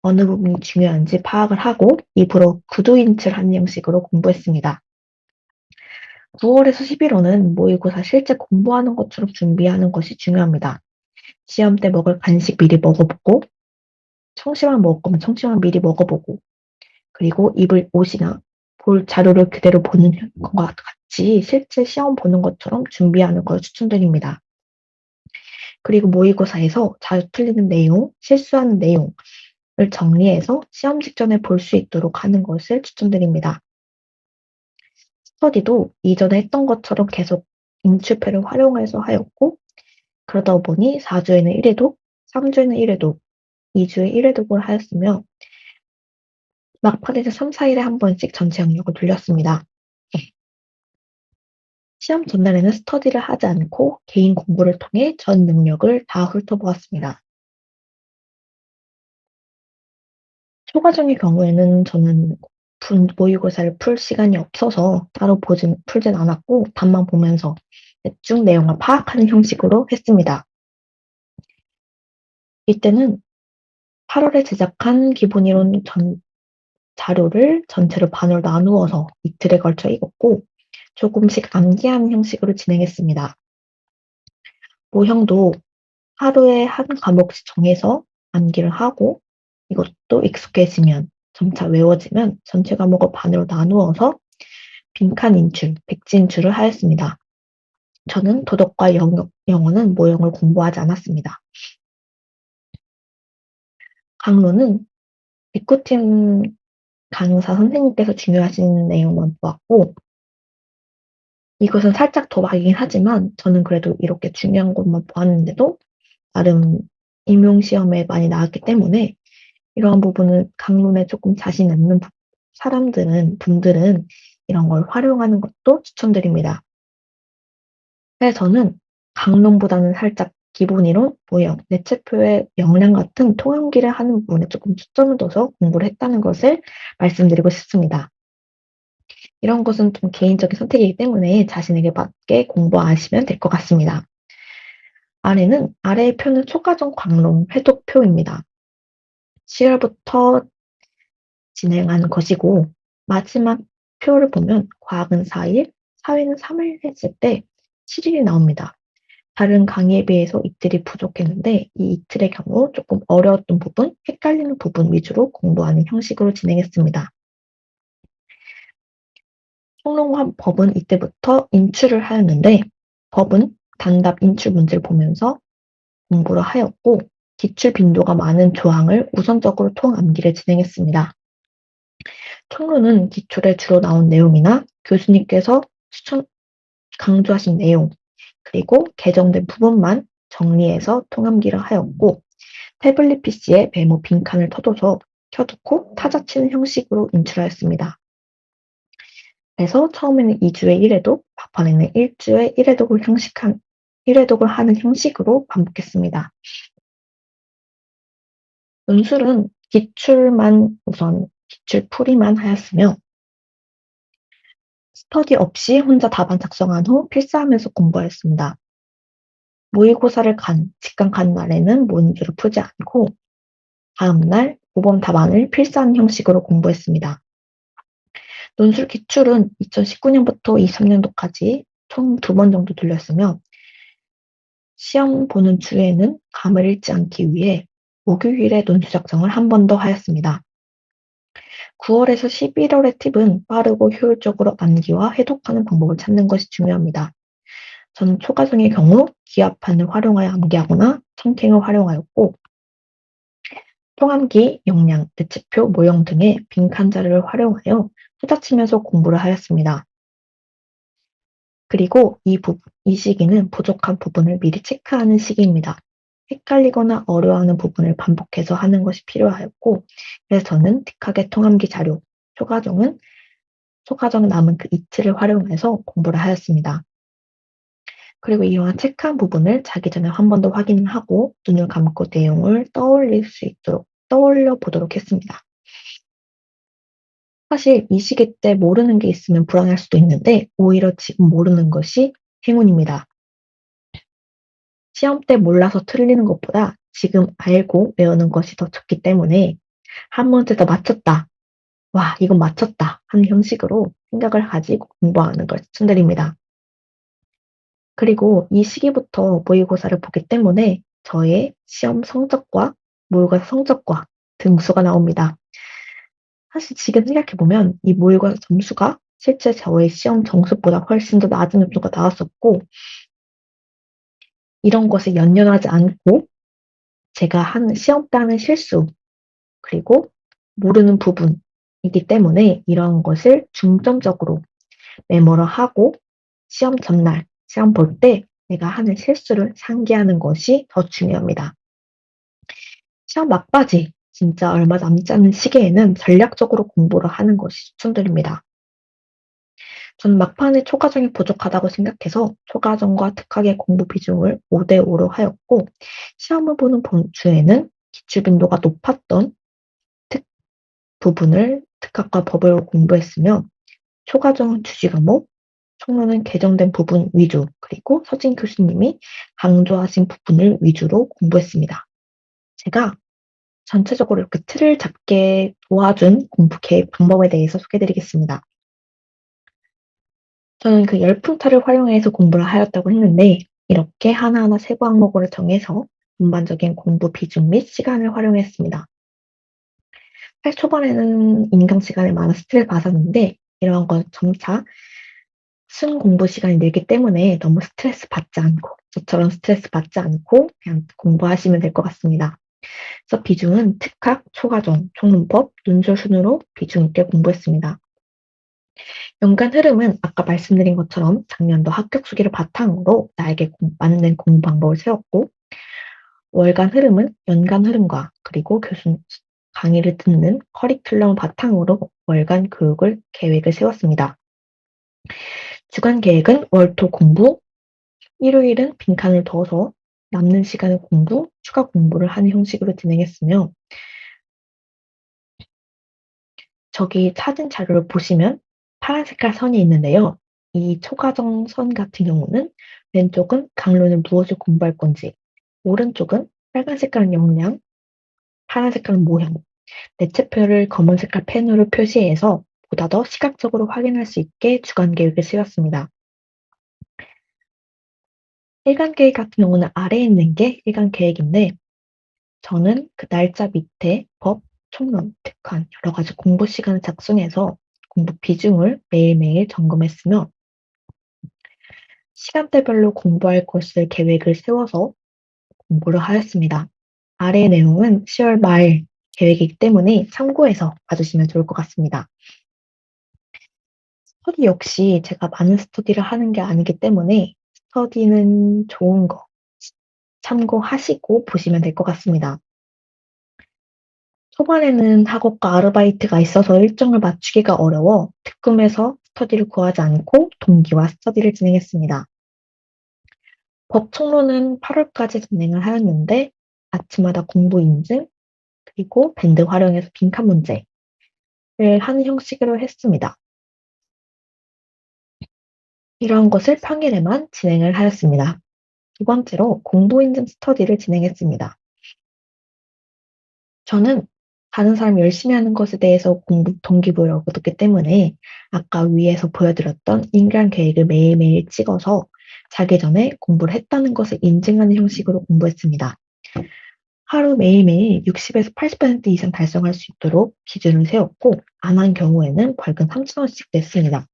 어느 부분이 중요한지 파악을 하고 입으로 구두인출하는 형식으로 공부했습니다. 9월에서 11월은 모의고사 실제 공부하는 것처럼 준비하는 것이 중요합니다. 시험 때 먹을 간식 미리 먹어보고 청심환 먹을 거면 청심환 미리 먹어보고 그리고 입을 옷이나 볼 자료를 그대로 보는 것과 같이 실제 시험 보는 것처럼 준비하는 걸 추천드립니다. 그리고 모의고사에서 자주 틀리는 내용, 실수하는 내용을 정리해서 시험 직전에 볼 수 있도록 하는 것을 추천드립니다. 스터디도 이전에 했던 것처럼 계속 인출표를 활용해서 하였고, 그러다 보니 4주에는 1회독, 3주에는 1회독, 2주에 1회독을 하였으며, 막판에서 3, 4일에 한 번씩 전체 영역을 돌렸습니다. 시험 전날에는 스터디를 하지 않고 개인 공부를 통해 전 능력을 다 훑어보았습니다. 초과정의 경우에는 저는 모의고사를 풀 시간이 없어서 따로 풀진 않았고, 답만 보면서 대충 내용을 파악하는 형식으로 했습니다. 이때는 8월에 제작한 기본 이론 자료를 전체로 반으로 나누어서 이틀에 걸쳐 읽었고, 조금씩 암기하는 형식으로 진행했습니다. 모형도 하루에 한 과목씩 정해서 암기를 하고, 이것도 익숙해지면, 점차 외워지면 전체 과목을 반으로 나누어서 빈칸 인출, 백지 인출을 하였습니다. 저는 도덕과 영어는 모형을 공부하지 않았습니다. 강론은 리코팀 강사 선생님께서 중요하신 내용만 보았고, 이것은 살짝 도박이긴 하지만 저는 그래도 이렇게 중요한 것만 보았는데도 나름 임용시험에 많이 나왔기 때문에 이러한 부분을 강론에 조금 자신 있는 분들은 이런 걸 활용하는 것도 추천드립니다. 그래서 저는 강론보다는 살짝 기본 이론, 모형, 내체표의 역량 같은 통암기를 하는 부분에 조금 초점을 둬서 공부를 했다는 것을 말씀드리고 싶습니다. 이런 것은 좀 개인적인 선택이기 때문에 자신에게 맞게 공부하시면 될 것 같습니다. 아래의 표는 초과정 광론 회독표입니다. 10월부터 진행한 것이고, 마지막 표를 보면 과학은 4일, 사회는 3일 했을 때 7일이 나옵니다. 다른 강의에 비해서 이틀이 부족했는데 이 이틀의 경우 조금 어려웠던 부분, 헷갈리는 부분 위주로 공부하는 형식으로 진행했습니다. 총론과 법은 이때부터 인출을 하였는데 법은 단답 인출 문제를 보면서 공부를 하였고 기출 빈도가 많은 조항을 우선적으로 통암기를 진행했습니다. 총론은 기출에 주로 나온 내용이나 교수님께서 강조하신 내용, 그리고 개정된 부분만 정리해서 통암기를 하였고 태블릿 PC에 메모 빈칸을 켜두고 타자치는 형식으로 인출하였습니다. 그래서 처음에는 2주에 1회독, 막판에는 1주에 1회독을 하는 형식으로 반복했습니다. 논술은 기출풀이만 하였으며 스터디 없이 혼자 답안 작성한 후 필사하면서 공부하였습니다. 모의고사를 직강 간 날에는 모의고사를 풀지 않고 다음날 모범 답안을 필사하는 형식으로 공부했습니다. 논술 기출은 2019년부터 23년도까지 총 2번 정도 돌렸으며 시험 보는 주에는 감을 잃지 않기 위해 목요일에 논술 작성을 한 번 더 하였습니다. 9월에서 11월의 팁은 빠르고 효율적으로 암기와 해독하는 방법을 찾는 것이 중요합니다. 저는 초과정의 경우 기합판을 활용하여 암기하거나 청탱을 활용하였고 통암기, 역량, 대체표, 모형 등의 빈칸 자료를 활용하여 투자치면서 공부를 하였습니다. 그리고 이 시기는 부족한 부분을 미리 체크하는 시기입니다. 헷갈리거나 어려워하는 부분을 반복해서 하는 것이 필요하였고, 그래서 저는 틱하게 통암기 자료, 초과정은 남은 그 이틀을 활용해서 공부를 하였습니다. 그리고 이러한 체크한 부분을 자기 전에 한 번 더 확인하고 눈을 감고 내용을 떠올려 보도록 했습니다. 사실 이 시기 때 모르는 게 있으면 불안할 수도 있는데 오히려 지금 모르는 것이 행운입니다. 시험 때 몰라서 틀리는 것보다 지금 알고 외우는 것이 더 좋기 때문에 한 문제 더 맞췄다. 와, 이건 맞췄다. 하는 형식으로 생각을 가지고 공부하는 걸 추천드립니다. 그리고 이 시기부터 모의고사를 보기 때문에 저의 시험 성적과 모의고사 성적과 등수가 나옵니다. 사실 지금 생각해 보면 이 모의고사 점수가 실제 저의 시험 점수보다 훨씬 더 낮은 점수가 나왔었고, 이런 것에 연연하지 않고 제가 하는 시험 때 하는 실수, 그리고 모르는 부분이기 때문에 이런 것을 중점적으로 메모를 하고 시험 전날, 시험 볼 때 내가 하는 실수를 상기하는 것이 더 중요합니다. 시험 막바지, 진짜 얼마 남지 않은 시기에는 전략적으로 공부를 하는 것이 추천드립니다. 저는 막판에 초과정이 부족하다고 생각해서 초과정과 특학의 공부 비중을 5대5로 하였고, 시험을 보는 주에는 기출 빈도가 높았던 특 부분을 특학과 법을 공부했으며, 초과정은 주지 과목, 총론은 개정된 부분 위주, 그리고 서진 교수님이 강조하신 부분을 위주로 공부했습니다. 제가 전체적으로 이렇게 틀을 잡게 도와준 공부 계획 방법에 대해서 소개드리겠습니다. 저는 그 열풍타를 활용해서 공부를 하였다고 했는데, 이렇게 하나하나 세부 항목으로 정해서 전반적인 공부 비중 및 시간을 활용했습니다. 사실 초반에는 인강 시간에 많은 스트레스 받았는데, 이러한 건 점차 순 공부 시간이 늘기 때문에 너무 스트레스 받지 않고, 저처럼 스트레스 받지 않고 그냥 공부하시면 될 것 같습니다. 그래서 비중은 특학, 초과정, 총론법, 논술 순으로 비중 있게 공부했습니다. 연간 흐름은 아까 말씀드린 것처럼 작년도 합격 수기를 바탕으로 나에게 맞는 공부 방법을 세웠고, 월간 흐름은 연간 흐름과 그리고 교수 강의를 듣는 커리큘럼을 바탕으로 월간 교육을 계획을 세웠습니다. 주간 계획은 월토 공부, 일요일은 빈칸을 둬서 남는 시간을 공부, 추가 공부를 하는 형식으로 진행했으며, 저기 사진 자료를 보시면 파란 색깔 선이 있는데요. 이 초과정 선 같은 경우는 왼쪽은 강론을 무엇을 공부할 건지, 오른쪽은 빨간 색깔은 역량, 파란 색깔은 모형, 내체표를 검은 색깔 펜으로 표시해서 보다 더 시각적으로 확인할 수 있게 주간 계획을 세웠습니다. 일간 계획 같은 경우는 아래에 있는 게 일간 계획인데, 저는 그 날짜 밑에 법, 총론, 특환 여러 가지 공부 시간을 작성해서 공부 비중을 매일매일 점검했으며, 시간대별로 공부할 것을 계획을 세워서 공부를 하였습니다. 아래의 내용은 10월 말 계획이기 때문에 참고해서 봐주시면 좋을 것 같습니다. 스터디 역시 제가 많은 스터디를 하는 게 아니기 때문에 스터디는 좋은 거 참고하시고 보시면 될 것 같습니다. 초반에는 학업과 아르바이트가 있어서 일정을 맞추기가 어려워 특금에서 스터디를 구하지 않고 동기와 스터디를 진행했습니다. 법 총론은 8월까지 진행을 하였는데, 아침마다 공부 인증, 그리고 밴드 활용해서 빈칸 문제를 하는 형식으로 했습니다. 이러한 것을 평일에만 진행을 하였습니다. 두 번째로 공부 인증 스터디를 진행했습니다. 저는 다른 사람이 열심히 하는 것에 대해서 공부 동기부여를 얻었기 때문에 아까 위에서 보여드렸던 인간 계획을 매일매일 찍어서 자기 전에 공부를 했다는 것을 인증하는 형식으로 공부했습니다. 하루 매일매일 60에서 80% 이상 달성할 수 있도록 기준을 세웠고, 안 한 경우에는 벌금 3,000원씩 냈습니다.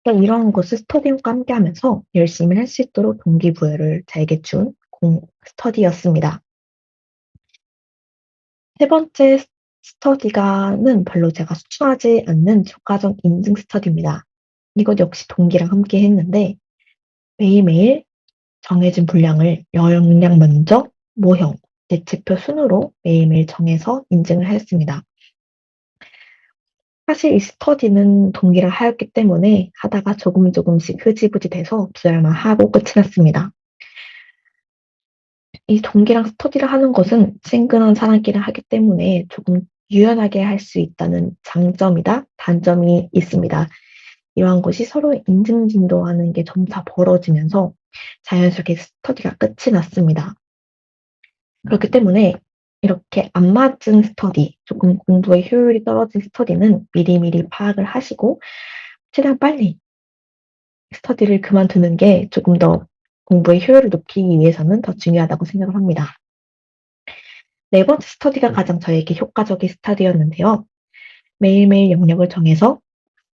그러니까 이런 것을 스터디움과 함께 하면서 열심히 할 수 있도록 동기부여를 잘게 준 스터디였습니다. 세 번째 스터디가는 별로 제가 추천하지 않는 초과정 인증 스터디입니다. 이것 역시 동기랑 함께 했는데, 매일매일 정해진 분량을 역량 면접, 모형, 내체표 순으로 매일매일 정해서 인증을 하였습니다. 사실 이 스터디는 동기를 하였기 때문에 하다가 조금씩 흐지부지 돼서 2달만 하고 끝이 났습니다. 이 동기랑 스터디를 하는 것은 친근한 사람끼리 하기 때문에 조금 유연하게 할 수 있다는 장점이다 단점이 있습니다. 이러한 것이 서로 인증진도하는 게 점차 벌어지면서 자연스럽게 스터디가 끝이 났습니다. 그렇기 때문에 이렇게 안 맞은 스터디, 조금 공부의 효율이 떨어진 스터디는 미리미리 파악을 하시고 최대한 빨리 스터디를 그만두는 게 조금 더 공부의 효율을 높이기 위해서는 더 중요하다고 생각을 합니다. 네 번째 스터디가 가장 저에게 효과적인 스터디였는데요. 매일매일 영역을 정해서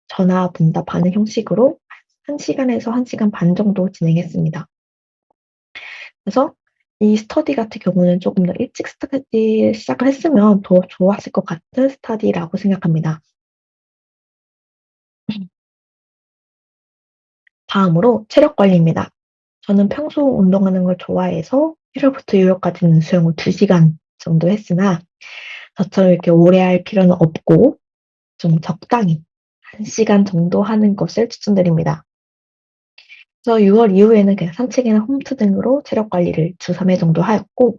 전화 분답하는 형식으로 1시간에서 1시간 반 정도 진행했습니다. 그래서 이 스터디 같은 경우는 조금 더 일찍 스타디 시작을 했으면 더 좋았을 것 같은 스터디라고 생각합니다. 다음으로 체력 관리입니다. 저는 평소 운동하는 걸 좋아해서 1 월부터 6 월까지는 수영을 2 시간 정도 했으나 저처럼 이렇게 오래 할 필요는 없고 좀 적당히 1 시간 정도 하는 것을 추천드립니다. 그래서 6월 이후에는 그냥 산책이나 홈트 등으로 체력 관리를 주 3회 정도 하였고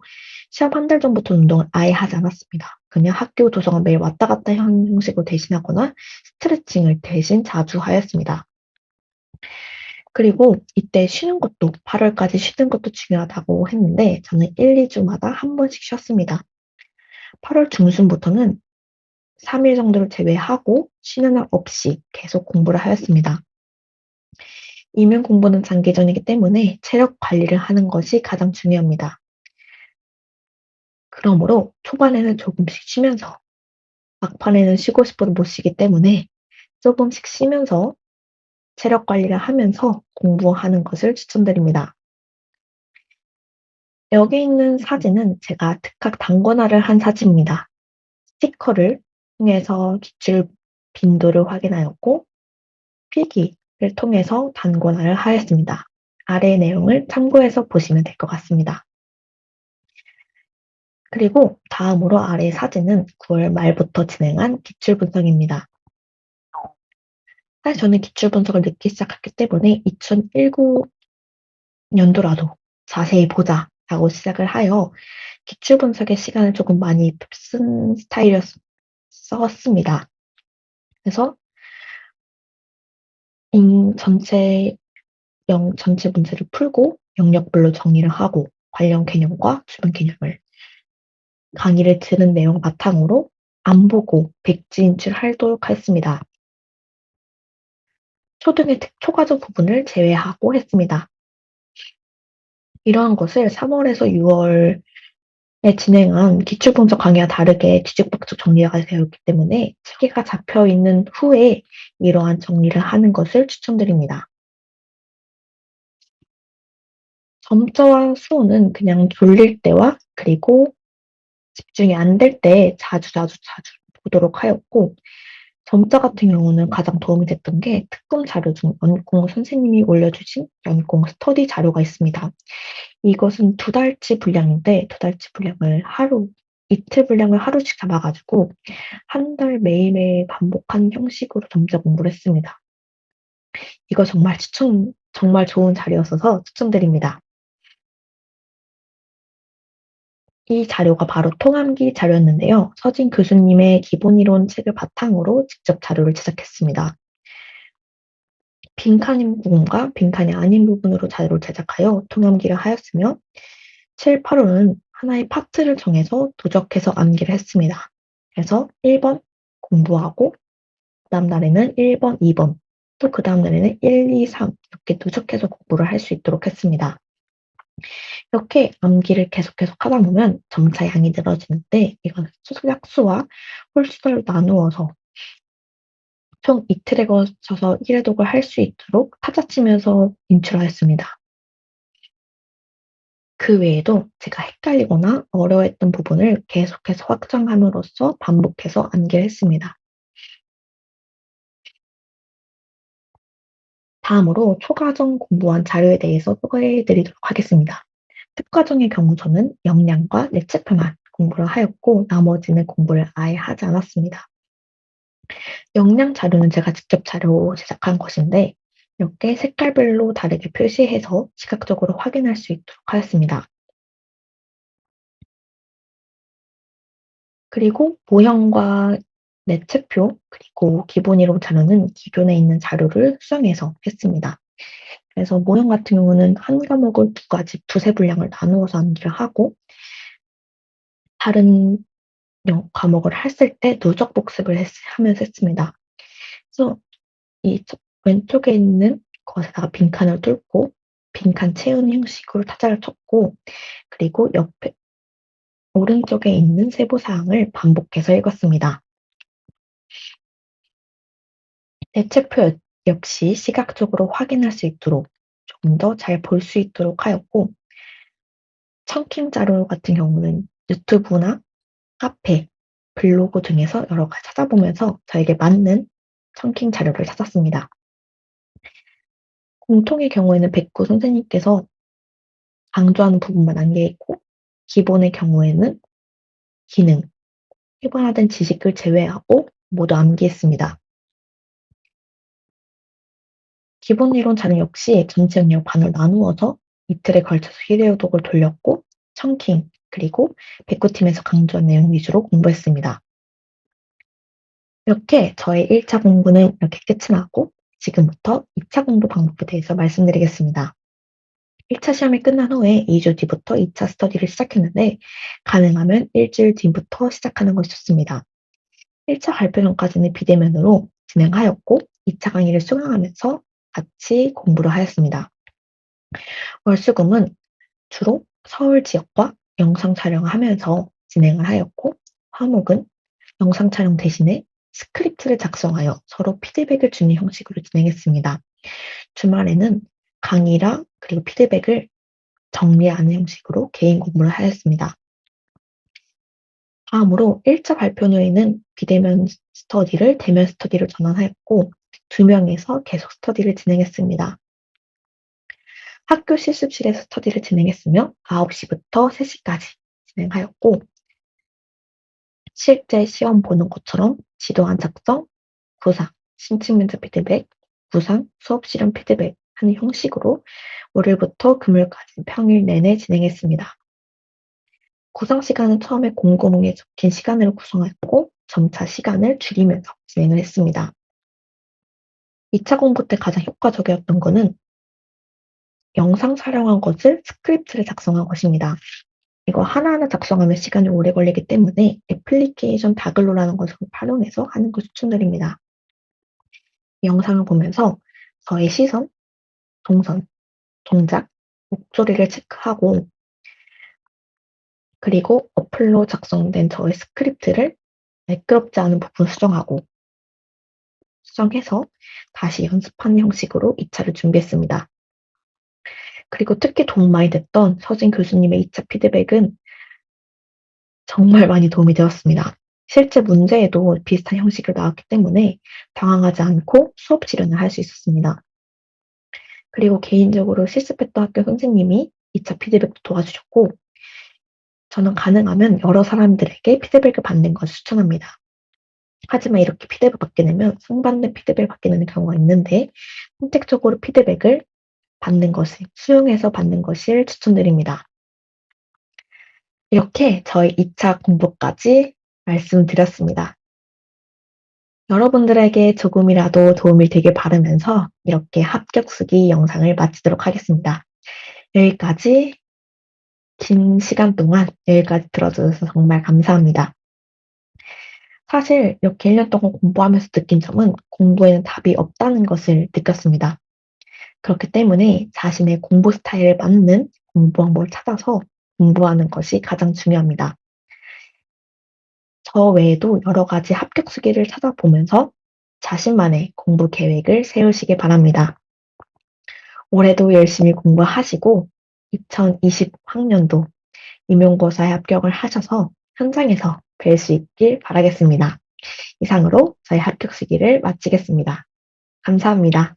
시합 한 달 전부터는 운동을 아예 하지 않았습니다. 그냥 학교 도서관 매일 왔다 갔다 하는 형식으로 대신하거나 스트레칭을 대신 자주 하였습니다. 그리고 이때 쉬는 것도 8 월까지 쉬는 것도 중요하다고 했는데 저는 1-2 주마다 한 번씩 쉬었습니다. 8월 중순부터는 3일 정도를 제외하고 쉬는 날 없이 계속 공부를 하였습니다. 이면 공부는 장기전이기 때문에 체력 관리를 하는 것이 가장 중요합니다. 그러므로 초반에는 조금씩 쉬면서 막판에는 쉬고 싶어도 못 쉬기 때문에 조금씩 쉬면서 체력 관리를 하면서 공부하는 것을 추천드립니다. 여기 있는 사진은 제가 즉각 단권화를 한 사진입니다. 스티커를 통해서 기출 빈도를 확인하였고 필기를 통해서 단권화를 하였습니다. 아래 내용을 참고해서 보시면 될 것 같습니다. 그리고 다음으로 아래 사진은 9월 말부터 진행한 기출 분석입니다. 사실 저는 기출 분석을 늦게 시작했기 때문에 2019 년도라도 자세히 보자라고 시작을 하여 기출 분석의 시간을 조금 많이 쓴 스타일이었습니다. 그래서 전체 전체 문제를 풀고 영역별로 정리를 하고 관련 개념과 주변 개념을 강의를 들은 내용 바탕으로 안 보고 백지 인출하도록 하였습니다. 초등의 초과정 부분을 제외하고 했습니다. 이러한 것을 3 월에서 6 월에 진행한 기출 분석 강의와 다르게 뒤죽박죽 정리가 되어 있기 때문에 체계가 잡혀 있는 후에 이러한 정리를 하는 것을 추천드립니다. 점자와 수는 그냥 졸릴 때와 그리고 집중이 안 될 때 자주 보도록 하였고 점자 같은 경우는 가장 도움이 됐던 게 특강 자료 중 연공 선생님이 올려주신 연공 스터디 자료가 있습니다. 이것은 2달치 분량인데 2달치 분량을 이틀 분량을 하루씩 잡아 가지고 한 달 매일매일 반복하는 형식으로 점자 공부를 했습니다. 이거 정말 좋은 자료였어서 추천드립니다. 이 자료가 바로 통암기 자료였는데요. 서진 교수님의 기본 이론 책을 바탕으로 직접 자료를 제작했습니다. 빈칸인 부분과 빈칸이 아닌 부분으로 자료를 제작하여 통암기를 하였으며 7, 8호는 하나의 파트를 정해서 누적해서 암기를 했습니다. 그래서 1번 공부하고 그다음 날에는 1번, 2번 또 그다음 날에는 1, 2, 3 이렇게 누적해서 공부를 할 수 있도록 했습니다. 이렇게 암기를 계속 하다 보면 점차 양이 늘어지는데 이건 약수와 홀수를 나누어서 총 이틀에 걸쳐서 1회독을 할 수 있도록 타자치면서 인출하였습니다. 그 외에도 제가 헷갈리거나 어려워했던 부분을 계속해서 확장함으로써 반복해서 암기를 했습니다. 다음으로 초과정 공부한 자료에 대해서 소개해 드리도록 하겠습니다. 특과정의 경우 저는 역량과 레체프만 공부를 하였고 나머지는 공부를 아예 하지 않았습니다. 역량 자료는 제가 직접 자료 제작한 것인데 이렇게 색깔별로 다르게 표시해서 시각적으로 확인할 수 있도록 하였습니다. 그리고 모형과 레츠표 그리고 기본 이론 자료는 기존에 있는 자료를 수정해서 했습니다. 그래서 모형 같은 경우는 한 과목을 두세 분량을 나누어서 암기를 하고 다른 과목을 했을 때 누적 복습을 하면서 했습니다. 그래서 이 왼쪽에 있는 것에다가 빈칸을 뚫고 빈칸 채우는 형식으로 타자를 쳤고 그리고 옆에 오른쪽에 있는 세부 사항을 반복해서 읽었습니다. 대체표 역시 시각적으로 확인할 수 있도록 조금 더 잘 볼 수 있도록 하였고, 청킹 자료 같은 경우는 유튜브나 카페, 블로그 등에서 여러 가지 찾아보면서 저에게 맞는 청킹 자료를 찾았습니다. 공통의 경우에는 백구 선생님께서 강조하는 부분만 남겨 있고, 기본의 경우에는 기능, 일반화된 지식을 제외하고 모두 암기했습니다. 기본 이론 자료 역시 전체 영역 반으로 나누어서 이틀에 걸쳐서 히레오독을 돌렸고, 청킹, 그리고 백구팀에서 강조한 내용 위주로 공부했습니다. 이렇게 저의 1차 공부는 이렇게 끝이 나고, 지금부터 2차 공부 방법에 대해서 말씀드리겠습니다. 1차 시험이 끝난 후에 2주 뒤부터 2차 스터디를 시작했는데, 가능하면 일주일 뒤부터 시작하는 것이 좋습니다. 1차 발표 전까지는 비대면으로 진행하였고, 2차 강의를 수강하면서 같이 공부를 하였습니다. 월수금은 주로 서울 지역과 영상 촬영을 하면서 진행을 하였고, 화목은 영상 촬영 대신에 스크립트를 작성하여 서로 피드백을 주는 형식으로 진행했습니다. 주말에는 강의랑 그리고 피드백을 정리하는 형식으로 개인 공부를 하였습니다. 다음으로 1차 발표 후에는 비대면 스터디를 대면 스터디로 전환하였고, 2명에서 계속 스터디를 진행했습니다. 학교 실습실에서 스터디를 진행했으며 9시부터 3시까지 진행하였고, 실제 시험 보는 것처럼 지도안 작성, 구상, 심층 면접 피드백, 구상, 수업 실험 피드백 하는 형식으로 월요일부터 금요일까지 평일 내내 진행했습니다. 구상 시간은 처음에 공고문에 적힌 시간으로 구성했고, 점차 시간을 줄이면서 진행을 했습니다. 2차 공부 때 가장 효과적이었던 것은 영상 촬영한 것을 스크립트를 작성한 것입니다. 이거 하나하나 작성하면 시간이 오래 걸리기 때문에 애플리케이션 다글로라는 것을 활용해서 하는 걸 추천드립니다. 영상을 보면서 저의 시선, 동선, 동작, 목소리를 체크하고, 그리고 어플로 작성된 저의 스크립트를 매끄럽지 않은 부분 수정해서 다시 연습하는 형식으로 2차를 준비했습니다. 그리고 특히 도움 많이 됐던 서진 교수님의 2차 피드백은 정말 많이 도움이 되었습니다. 실제 문제에도 비슷한 형식으로 나왔기 때문에 당황하지 않고 수업 실현을 할 수 있었습니다. 그리고 개인적으로 실습했던 학교 선생님이 2차 피드백도 도와주셨고, 저는 가능하면 여러 사람들에게 피드백을 받는 것을 추천합니다. 하지만 이렇게 피드백을 받게 되면 상반된 피드백을 받게 되는 경우가 있는데, 선택적으로 피드백을 받는 것을, 수용해서 받는 것을 추천드립니다. 이렇게 저희 2차 공부까지 말씀드렸습니다. 여러분들에게 조금이라도 도움이 되길 바라면서 이렇게 합격수기 영상을 마치도록 하겠습니다. 여기까지 긴 시간 동안 여기까지 들어주셔서 정말 감사합니다. 사실 이렇게 1년 동안 공부하면서 느낀 점은 공부에는 답이 없다는 것을 느꼈습니다. 그렇기 때문에 자신의 공부 스타일에 맞는 공부 방법을 찾아서 공부하는 것이 가장 중요합니다. 저 외에도 여러 가지 합격수기를 찾아보면서 자신만의 공부 계획을 세우시기 바랍니다. 올해도 열심히 공부하시고 2020학년도 임용고사에 합격을 하셔서 현장에서 뵐 수 있길 바라겠습니다. 이상으로 저희 합격 시기를 마치겠습니다. 감사합니다.